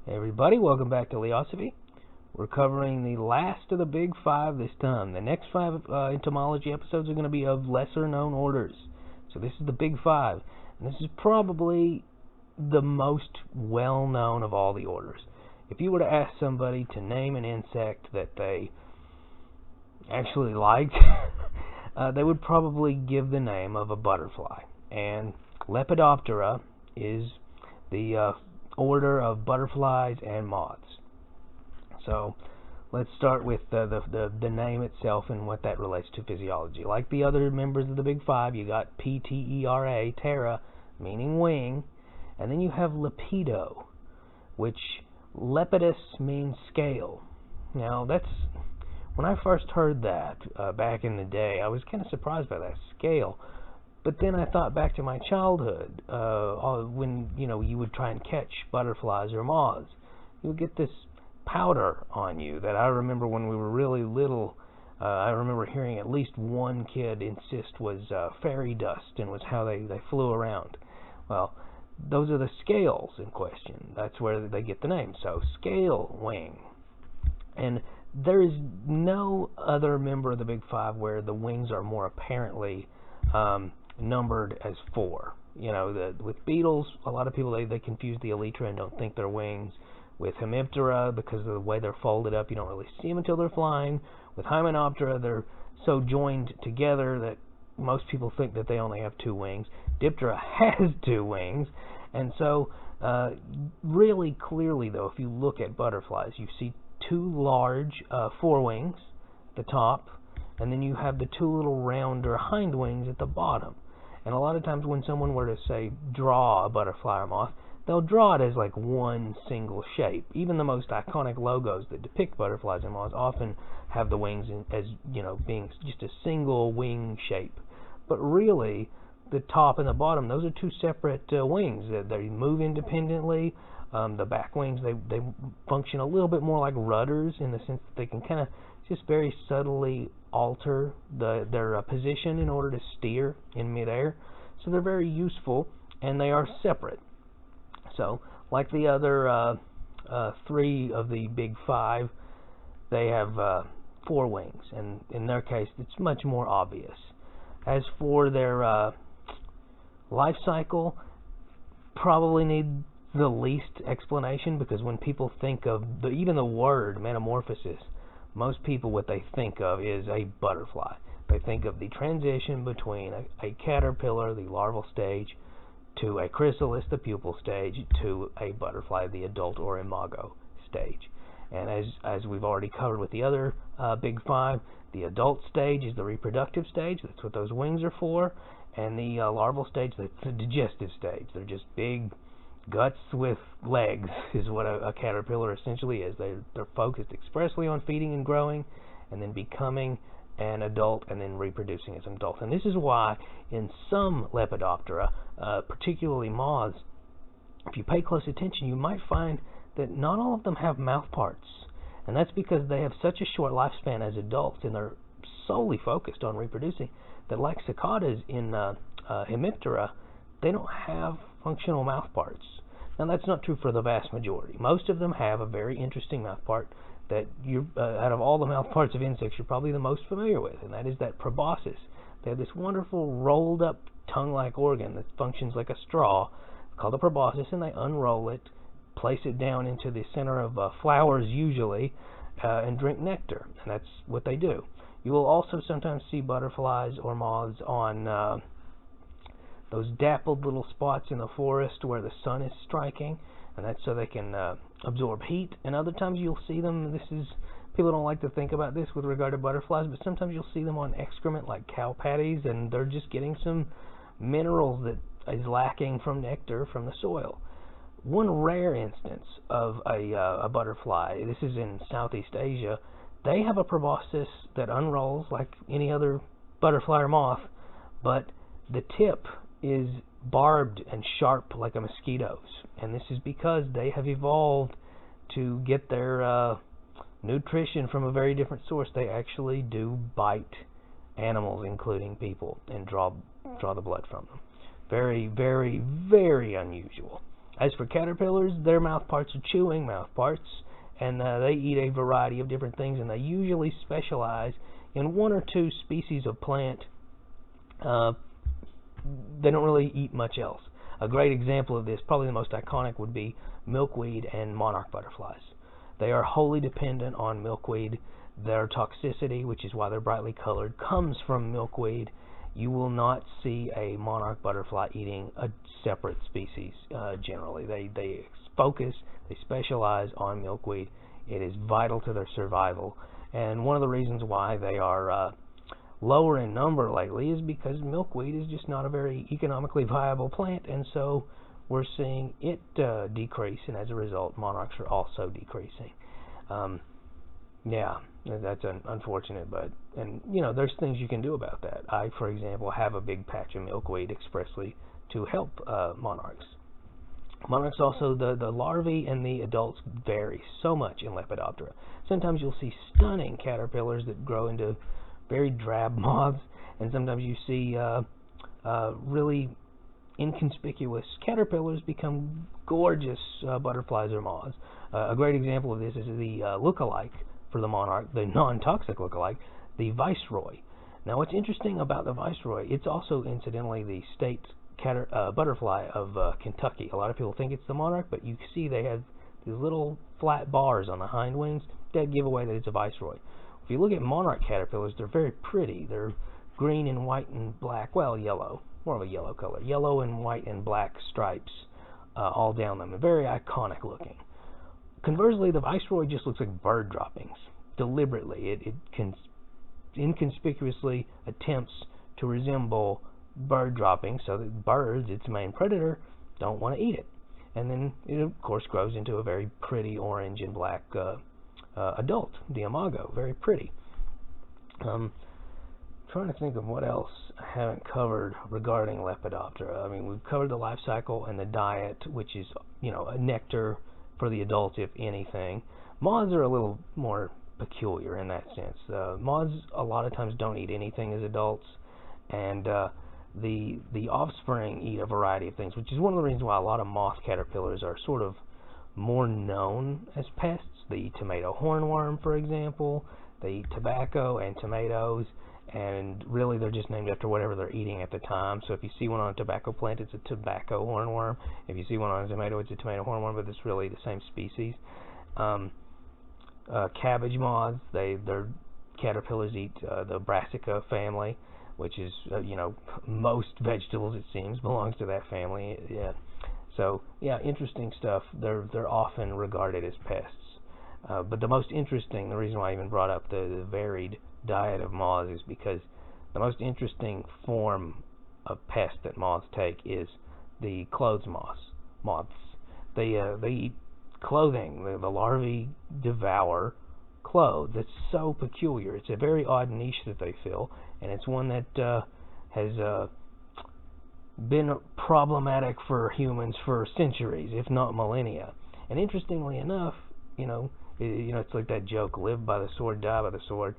Hey everybody, welcome back to Leosophy. We're covering the last of the big five this time. The next five entomology episodes are going to be of lesser known orders. So this is the big five. And this is probably the most well known of all the orders. If you were to ask somebody to name an insect that they actually liked, they would probably give the name of a butterfly. And Lepidoptera is the order of butterflies and moths. So let's start with the name itself and what that relates to physiology. Like the other members of the big five, you got Ptera, Terra, meaning wing, and then you have Lepido, which lepidus means scale. Now that's, when I first heard that back in the day, I was kind of surprised by that, scale. But then I thought back to my childhood, when you would try and catch butterflies or moths. You would get this powder on you that I remember when we were really little. I remember hearing at least one kid insist was fairy dust and was how they flew around. Well, those are the scales in question. That's where they get the name. So scale wing. And there is no other member of the big five where the wings are more apparently numbered as 4. With beetles, a lot of people they confuse the elytra and don't think they're wings. With Hemiptera, because of the way they're folded up, you don't really see them until they're flying. With Hymenoptera, they're so joined together that most people think that they only have 2 wings. Diptera has 2 wings, and so really clearly, though, if you look at butterflies, you see 2 large forewings at the top, and then you have the 2 little rounder hind wings at the bottom. And a lot of times when someone were to, say, draw a butterfly or moth, they'll draw it as like one single shape. Even the most iconic logos that depict butterflies and moths often have the wings as, being just a single wing shape. But really, the top and the bottom, those are 2 separate wings. They move independently. The back wings, they function a little bit more like rudders in the sense that they can kind of just very subtly alter their position in order to steer in midair. So they're very useful, and they are separate. So, like the other 3 of the big 5, they have 4 wings, and in their case, it's much more obvious. As for their life cycle, probably need the least explanation, because when people think of even the word metamorphosis, most people, what they think of is a butterfly. They think of the transition between a caterpillar, the larval stage, to a chrysalis, the pupal stage, to a butterfly, the adult or imago stage. And as we've already covered with the other big 5, the adult stage is the reproductive stage. That's what those wings are for. And the larval stage, that's the digestive stage. They're just big guts with legs is what a caterpillar essentially is. They're focused expressly on feeding and growing, and then becoming an adult, and then reproducing as an adult. And this is why in some Lepidoptera, particularly moths, if you pay close attention, you might find that not all of them have mouth parts. And that's because they have such a short lifespan as adults, and they're solely focused on reproducing, that like cicadas in Hemiptera, they don't have functional mouth parts. Now that's not true for the vast majority. Most of them have a very interesting mouth part that out of all the mouth parts of insects, you're probably the most familiar with, and that is that proboscis. They have this wonderful rolled up tongue-like organ that functions like a straw called a proboscis, and they unroll it, place it down into the center of flowers usually, and drink nectar, and that's what they do. You will also sometimes see butterflies or moths on those dappled little spots in the forest where the sun is striking, and that's so they can absorb heat. And other times you'll see them, people don't like to think about this with regard to butterflies, but sometimes you'll see them on excrement like cow patties, and they're just getting some minerals that is lacking from nectar from the soil. One rare instance of a butterfly, this is in Southeast Asia, they have a proboscis that unrolls like any other butterfly or moth, but the tip is barbed and sharp like a mosquito's, and this is because they have evolved to get their nutrition from a very different source. They actually do bite animals, including people, and draw the blood from them. Very, very, very unusual. As for caterpillars, their mouth parts are chewing mouth parts, and they eat a variety of different things, and they usually specialize in one or two species of plant. They don't really eat much else. A great example of this, probably the most iconic, would be milkweed and monarch butterflies. They are wholly dependent on milkweed. Their toxicity, which is why they're brightly colored, comes from milkweed. You will not see a monarch butterfly eating a separate species generally. They focus, they specialize on milkweed. It is vital to their survival. And one of the reasons why they are lower in number lately is because milkweed is just not a very economically viable plant, and so we're seeing it decrease, and as a result, monarchs are also decreasing. Yeah, that's unfortunate, and there's things you can do about that. I, for example, have a big patch of milkweed expressly to help monarchs. Monarchs also, the larvae and the adults vary so much in Lepidoptera. Sometimes you'll see stunning caterpillars that grow into very drab moths, and sometimes you see really inconspicuous caterpillars become gorgeous butterflies or moths. A great example of this is the look-alike for the monarch, the non-toxic look-alike, the viceroy. Now, what's interesting about the viceroy, it's also incidentally the state butterfly of Kentucky. A lot of people think it's the monarch, but you see they have these little flat bars on the hind wings. Dead giveaway that it's a viceroy. If you look at monarch caterpillars, they're very pretty. They're green and white and black, well, yellow, more of a yellow color, yellow and white and black stripes all down them. They're very iconic looking. Conversely, the viceroy just looks like bird droppings. Deliberately, it inconspicuously attempts to resemble bird droppings so that birds, its main predator, don't want to eat it. And then it, of course, grows into a very pretty orange and black adult, the imago, very pretty. Trying to think of what else I haven't covered regarding Lepidoptera. I mean, we've covered the life cycle and the diet, which is, a nectar for the adults, if anything. Moths are a little more peculiar in that sense. Moths a lot of times don't eat anything as adults, and the offspring eat a variety of things, which is one of the reasons why a lot of moth caterpillars are sort of more known as pests. They eat tomato hornworm, for example. They eat tobacco and tomatoes, and really they're just named after whatever they're eating at the time. So if you see one on a tobacco plant, it's a tobacco hornworm. If you see one on a tomato, it's a tomato hornworm, but it's really the same species. Cabbage moths, their caterpillars eat the Brassica family, which is, most vegetables, it seems, belongs to that family. Yeah. So, yeah, interesting stuff. They're often regarded as pests. But the most interesting, the reason why I even brought up the varied diet of moths is because the most interesting form of pest that moths take is the clothes moths. They eat clothing. The larvae devour clothes. It's so peculiar. It's a very odd niche that they fill, and it's one that has been problematic for humans for centuries, if not millennia. And interestingly enough, it's like that joke: live by the sword, die by the sword.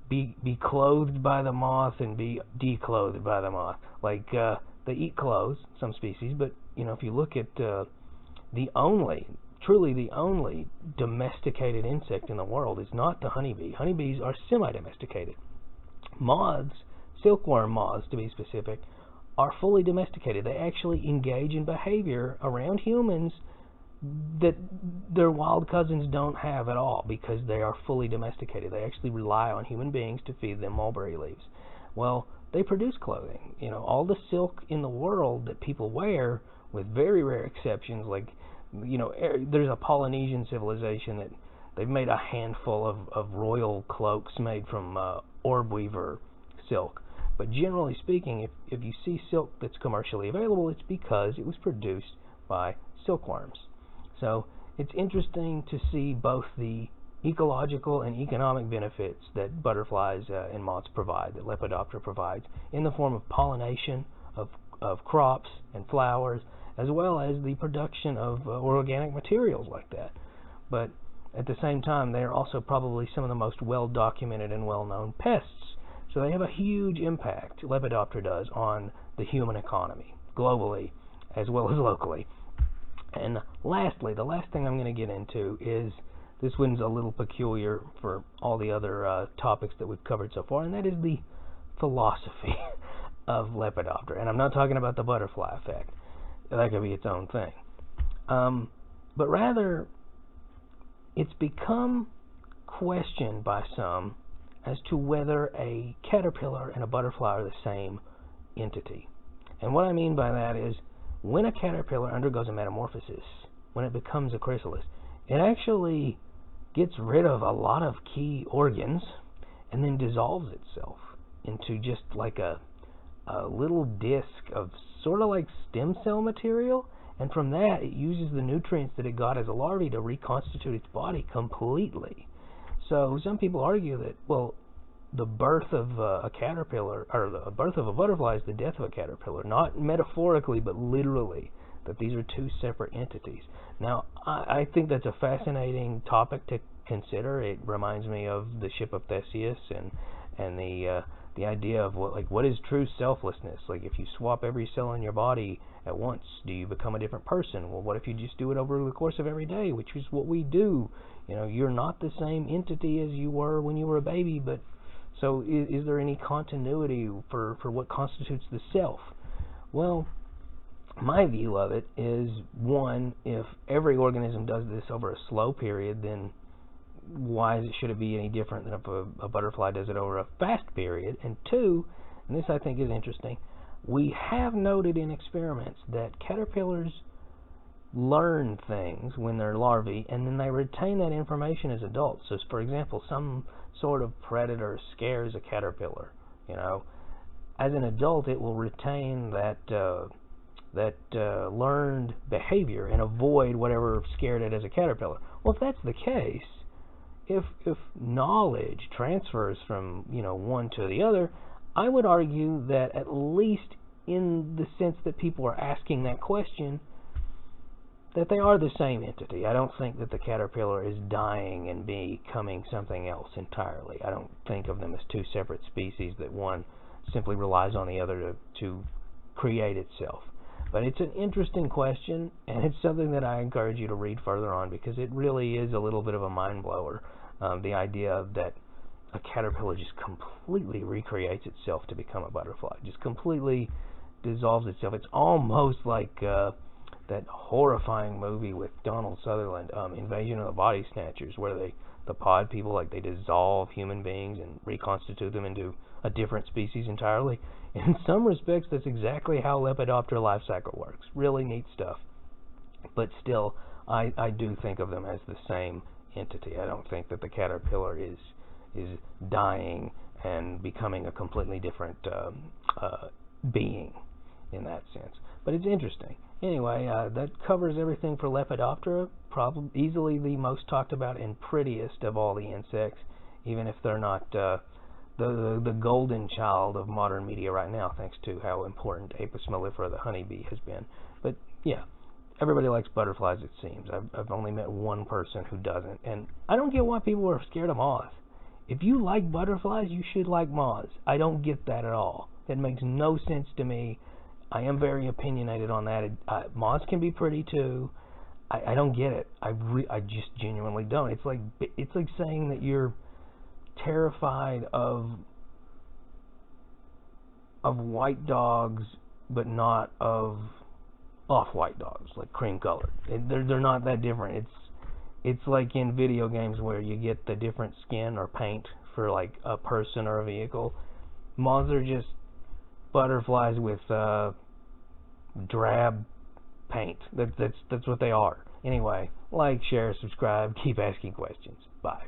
Be clothed by the moth and be declothed by the moth. Like they eat clothes, some species, but if you look at truly the only domesticated insect in the world is not the honeybee. Honeybees are semi-domesticated. Moths, silkworm moths to be specific, are fully domesticated. They actually engage in behavior around humans that their wild cousins don't have at all, because they are fully domesticated. They actually rely on human beings to feed them mulberry leaves. Well, they produce clothing. All the silk in the world that people wear, with very rare exceptions, like, there's a Polynesian civilization that they've made a handful of royal cloaks made from orb weaver silk. But generally speaking, if you see silk that's commercially available, it's because it was produced by silkworms. So it's interesting to see both the ecological and economic benefits that butterflies and moths provide, that Lepidoptera provides, in the form of pollination of crops and flowers, as well as the production of organic materials like that. But at the same time, they are also probably some of the most well-documented and well-known pests. So they have a huge impact, Lepidoptera does, on the human economy globally, as well as locally. And lastly, the last thing I'm going to get into is, this one's a little peculiar for all the other topics that we've covered so far, and that is the philosophy of Lepidoptera. And I'm not talking about the butterfly effect. That could be its own thing. But rather, it's become questioned by some as to whether a caterpillar and a butterfly are the same entity. And what I mean by that is, when a caterpillar undergoes a metamorphosis, when it becomes a chrysalis, it actually gets rid of a lot of key organs and then dissolves itself into just like a little disc of sort of like stem cell material, and from that it uses the nutrients that it got as a larvae to reconstitute its body completely. So some people argue that, well, the birth of a caterpillar, or the birth of a butterfly, is the death of a caterpillar, not metaphorically but literally, that these are two separate entities. Now, I think that's a fascinating topic to consider. It reminds me of the ship of Theseus and the idea of what is true selflessness. Like, if you swap every cell in your body at once, do you become a different person? Well, what if you just do it over the course of every day, which is what we do? You know, you're not the same entity as you were when you were a baby, but so is there any continuity for what constitutes the self? Well, my view of it is, one, if every organism does this over a slow period, then why should it be any different than if a butterfly does it over a fast period? And two, and this I think is interesting, we have noted in experiments that caterpillars learn things when they're larvae, and then they retain that information as adults. So, for example, some sort of predator scares a caterpillar. You know, as an adult, it will retain that learned behavior and avoid whatever scared it as a caterpillar. Well, if that's the case, if knowledge transfers from one to the other, I would argue that, at least in the sense that people are asking that question, that they are the same entity. I don't think that the caterpillar is dying and becoming something else entirely. I don't think of them as two separate species that one simply relies on the other to create itself. But it's an interesting question, and it's something that I encourage you to read further on, because it really is a little bit of a mind blower. The idea that a caterpillar just completely recreates itself to become a butterfly, just completely dissolves itself. It's almost like that horrifying movie with Donald Sutherland, Invasion of the Body Snatchers, where the pod people, like, they dissolve human beings and reconstitute them into a different species entirely. In some respects, that's exactly how Lepidoptera life cycle works. Really neat stuff. But still, I do think of them as the same entity. I don't think that the caterpillar is dying and becoming a completely different being in that sense. But it's interesting. Anyway, that covers everything for Lepidoptera. Probably easily the most talked about and prettiest of all the insects, even if they're not the golden child of modern media right now, thanks to how important Apis mellifera, the honeybee, has been. But yeah, everybody likes butterflies, it seems. I've only met one person who doesn't, and I don't get why people are scared of moths. If you like butterflies, you should like moths. I don't get that at all. It makes no sense to me. I am very opinionated on that. Moths can be pretty too. I don't get it. I just genuinely don't. It's like saying that you're terrified of white dogs, but not of off-white dogs, like cream colored. They're not that different. It's like in video games where you get the different skin or paint for like a person or a vehicle. Moths are just butterflies with drab paint. That's what they are. Anyway, like, share, subscribe, keep asking questions. Bye.